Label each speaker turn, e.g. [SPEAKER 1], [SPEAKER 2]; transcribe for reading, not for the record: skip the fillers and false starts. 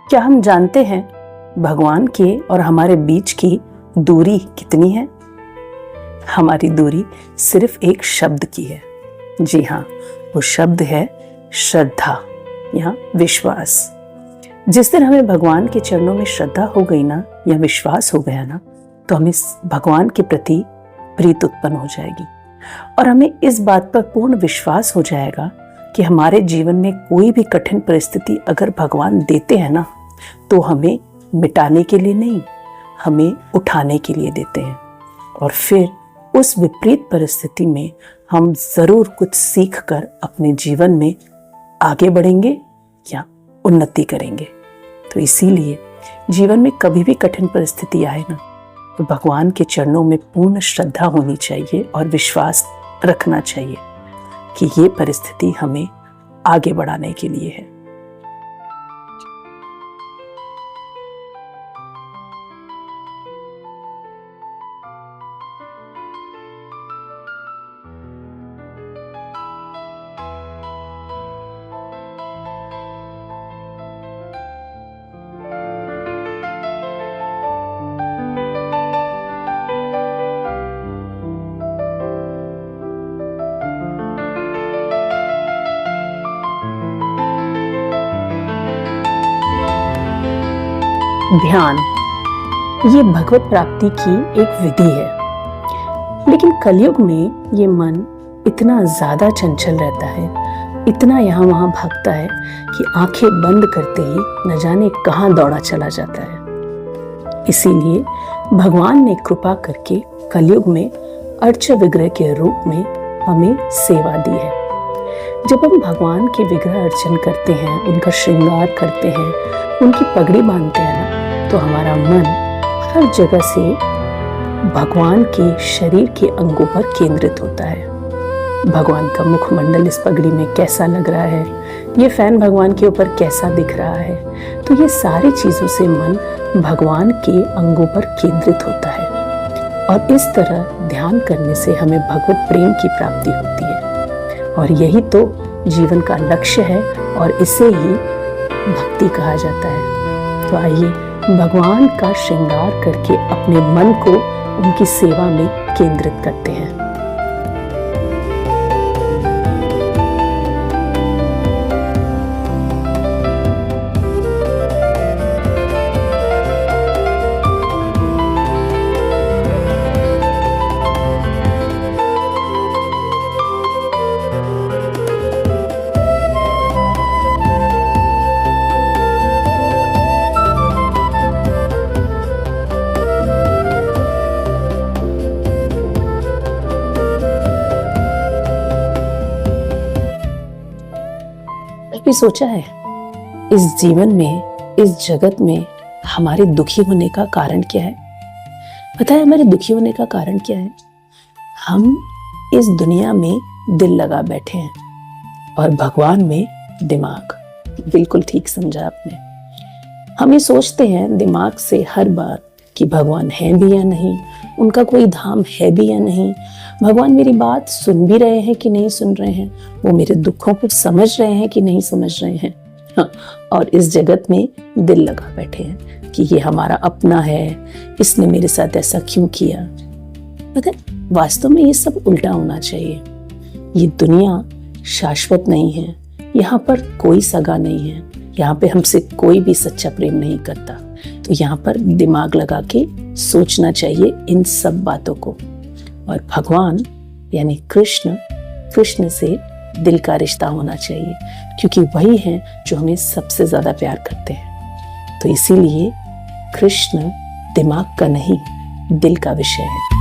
[SPEAKER 1] क्या हम जानते हैं भगवान के और हमारे बीच की दूरी कितनी है? हमारी दूरी सिर्फ एक शब्द की है। जी हाँ, वो शब्द है श्रद्धा या विश्वास। जिस दिन हमें भगवान के चरणों में श्रद्धा हो गई ना, या विश्वास हो गया ना, तो हमें भगवान के प्रति प्रीत उत्पन्न हो जाएगी और हमें इस बात पर पूर्ण विश्वास हो जाएगा कि हमारे जीवन में कोई भी कठिन परिस्थिति अगर भगवान देते हैं ना, तो हमें मिटाने के लिए नहीं, हमें उठाने के लिए देते हैं। और फिर उस विपरीत परिस्थिति में हम जरूर कुछ सीख कर अपने जीवन में आगे बढ़ेंगे या उन्नति करेंगे। तो इसीलिए जीवन में कभी भी कठिन परिस्थिति आए ना, तो भगवान के चरणों में पूर्ण श्रद्धा होनी चाहिए और विश्वास रखना चाहिए कि ये परिस्थिति हमें आगे बढ़ाने के लिए है। ध्यान ये भगवत प्राप्ति की एक विधि है, लेकिन कलयुग में ये मन इतना ज्यादा चंचल रहता है, इतना यहाँ वहाँ भागता है कि आंखें बंद करते ही न जाने कहाँ दौड़ा चला जाता है। इसीलिए भगवान ने कृपा करके कलयुग में अर्च विग्रह के रूप में हमें सेवा दी है। जब हम भगवान के विग्रह अर्चन करते हैं, उनका श्रृंगार करते हैं, उनकी पगड़ी बांधते हैं ना, तो हमारा मन हर जगह से भगवान के शरीर के अंगों पर केंद्रित होता है। भगवान का मुखमंडल इस पगड़ी में कैसा लग रहा है, ये फैन भगवान के ऊपर कैसा दिख रहा है, तो ये सारी चीजों से मन भगवान के अंगों पर केंद्रित होता है। और इस तरह ध्यान करने से हमें भगवत प्रेम की प्राप्ति होती है, और यही तो जीवन का लक्ष्य है और इसे ही भक्ति कहा जाता है। तो आइए भगवान का श्रृंगार करके अपने मन को उनकी सेवा में केंद्रित करते हैं। भी सोचा है इस जीवन में, इस जगत में हमारे दुखी होने का कारण क्या है? पता है हमारे दुखी होने का कारण क्या है? हम इस दुनिया में दिल लगा बैठे हैं और भगवान में दिमाग। बिल्कुल ठीक समझा आपने। हम ये सोचते हैं दिमाग से हर बार कि भगवान है भी या नहीं, उनका कोई धाम है भी या नहीं, भगवान मेरी बात सुन भी रहे हैं कि नहीं सुन रहे हैं, वो मेरे दुखों को समझ रहे हैं कि नहीं समझ रहे हैं। हाँ, और इस जगत में दिल लगा बैठे हैं कि ये हमारा अपना है, इसने मेरे साथ ऐसा क्यों किया। पता है वास्तव में ये सब उल्टा होना चाहिए। ये दुनिया शाश्वत नहीं है, यहाँ पर कोई सगा नहीं है, यहाँ पे हमसे कोई भी सच्चा प्रेम नहीं करता। तो यहाँ पर दिमाग लगा के सोचना चाहिए इन सब बातों को। और भगवान यानी कृष्ण से दिल का रिश्ता होना चाहिए, क्योंकि वही हैं जो हमें सबसे ज्यादा प्यार करते हैं। तो इसीलिए कृष्ण दिमाग का नहीं, दिल का विषय है।